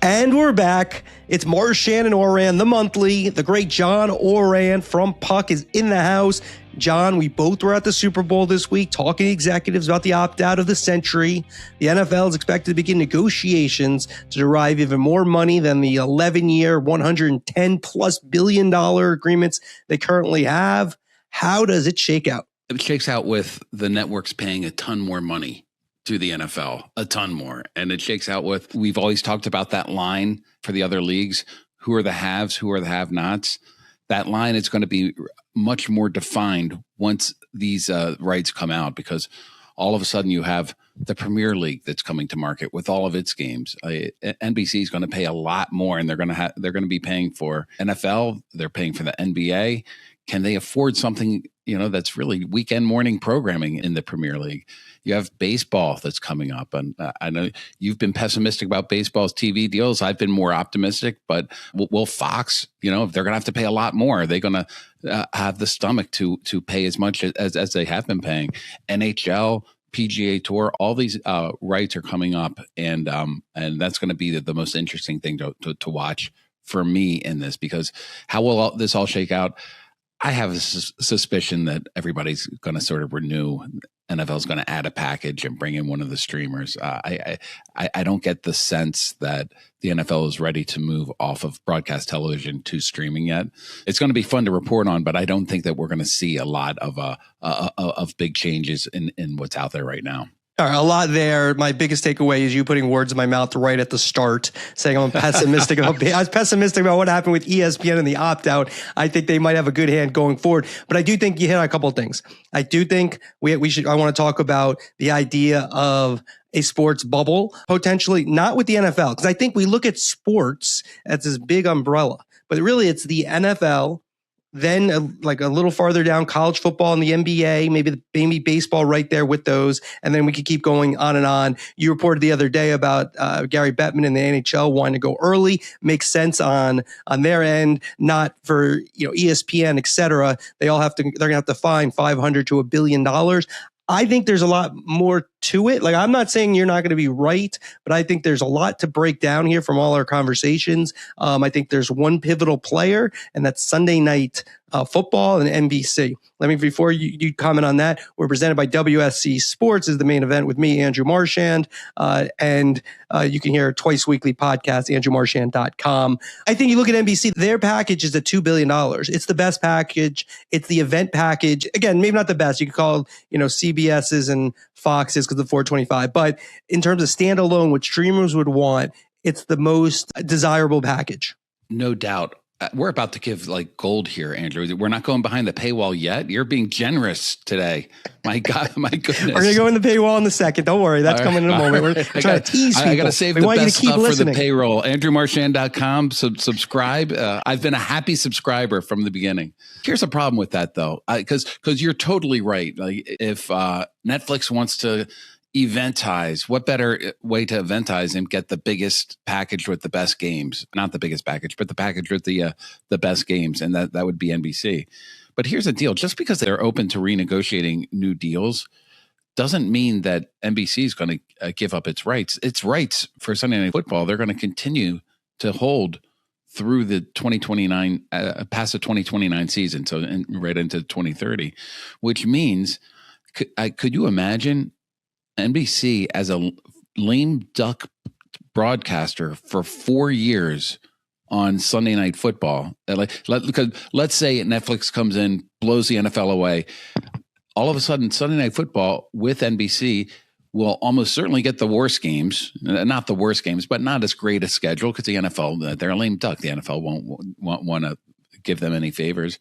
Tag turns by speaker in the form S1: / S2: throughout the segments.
S1: And we're back. It's Marchand and Ourand, the monthly. The great John Ourand from Puck is in the house. John, we both were at the Super Bowl this week talking to executives about the opt-out of the century. The NFL is expected to begin negotiations to derive even more money than the 11-year, $110+ billion agreements they currently have. How does it shake out?
S2: It shakes out with the networks paying a ton more money to the NFL, a ton more. And it shakes out with, we've always talked about that line for the other leagues. Who are the haves? Who are the have-nots? That line is going to be much more defined once these rights come out, because all of a sudden you have the Premier League that's coming to market with all of its games. NBC is going to pay a lot more, and they're going to be paying for NFL. They're paying for the NBA. Can they afford something, that's really weekend morning programming in the Premier League? You have baseball that's coming up. And I know you've been pessimistic about baseball's TV deals. I've been more optimistic, but will Fox, if they're going to have to pay a lot more, are they going to have the stomach to pay as much as they have been paying? NHL, PGA Tour, all these rights are coming up. And that's going to be the most interesting thing to watch for me in this, because how will this all shake out? I have a suspicion that everybody's going to sort of renew. NFL's going to add a package and bring in one of the streamers. I don't get the sense that the NFL is ready to move off of broadcast television to streaming yet. It's going to be fun to report on, but I don't think that we're going to see a lot of big changes in what's out there right now.
S1: All right, a lot there. My biggest takeaway is you putting words in my mouth right at the start, saying I'm pessimistic about. I was pessimistic about what happened with ESPN and the opt-out. I think they might have a good hand going forward, but I do think you hit on a couple of things. I do think we should. I want to talk about the idea of a sports bubble, potentially not with the NFL, because I think we look at sports as this big umbrella, but really it's the NFL. Then like a little farther down, college football and the NBA, maybe baseball right there with those. And then we could keep going on and on. You reported the other day about Gary Bettman and the NHL wanting to go early. Makes sense on their end, not for ESPN, et cetera. They're gonna have to find $500 to $1 billion. I think there's a lot more to it. Like, I'm not saying you're not going to be right, but I think there's a lot to break down here from all our conversations. I think there's one pivotal player, and that's Sunday night football and NBC. Before you comment on that, we're presented by WSC Sports is the main event with me, Andrew Marchand, and you can hear a twice weekly podcast, andrewmarchand.com. I think you look at NBC, their package is at $2 billion. It's the best package. It's the event package. Again, maybe not the best. You could call, CBS's and Fox's because of 425. But in terms of standalone, what streamers would want, it's the most desirable package.
S2: No doubt. We're about to give like gold here, Andrew. We're not going behind the paywall yet. You're being generous today. My God, my goodness.
S1: We're going to go in the paywall in a second. Don't worry. That's coming in a moment. We're trying to tease people.
S2: I got to save the best stuff for the payroll. AndrewMarchand.com. Subscribe. I've been a happy subscriber from the beginning. Here's a problem with that, though, because you're totally right. Like, if Netflix wants to eventize, what better way to eventize and get the biggest package with the best games? Not the biggest package, but the package with the best games, and that would be NBC. But here's the deal: just because they're open to renegotiating new deals doesn't mean that NBC is going to give up its rights. Its rights for Sunday Night Football, they're going to continue to hold through the 2029, past the 2029 season, so right into 2030, which means, could you imagine NBC as a lame duck broadcaster for 4 years on Sunday Night Football? Because let's say Netflix comes in, blows the NFL away. All of a sudden, Sunday Night Football with NBC will almost certainly get the worst games. Not the worst games, but not as great a schedule, because the NFL, they're a lame duck. The NFL won't want to give them any favors.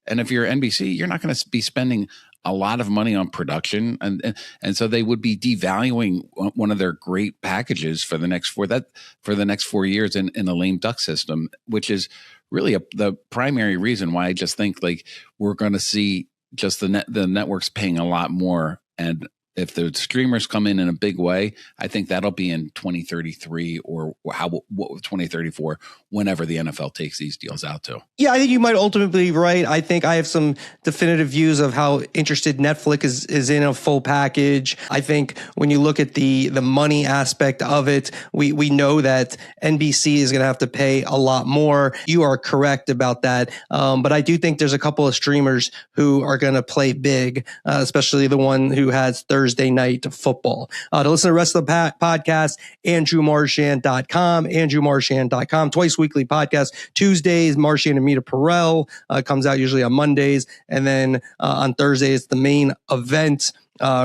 S2: And if you're NBC, you're not going to be spending a lot of money on production, and so they would be devaluing one of their great packages for the next 4 years in the lame duck system, which is really the primary reason why I just think like we're going to see just the networks paying a lot more and If the streamers come in a big way, I think that'll be in 2033 or 2034, whenever the NFL takes these deals out to.
S1: Yeah, I think you might ultimately be right. I think I have some definitive views of how interested Netflix is in a full package. I think when you look at the money aspect of it, we know that NBC is going to have to pay a lot more. You are correct about that. But I do think there's a couple of streamers who are going to play big, especially the one who has Thursday night football. To listen to the rest of the podcast, AndrewMarchand.com, twice weekly podcast. Tuesdays, Marchand and Mita Perel comes out usually on Mondays. And then on Thursdays, the main event.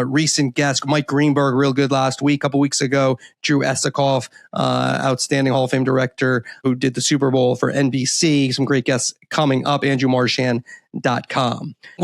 S1: Recent guest, Mike Greenberg, real good last week, a couple weeks ago. Drew Esikoff, outstanding Hall of Fame director who did the Super Bowl for NBC. Some great guests coming up, AndrewMarchand.com.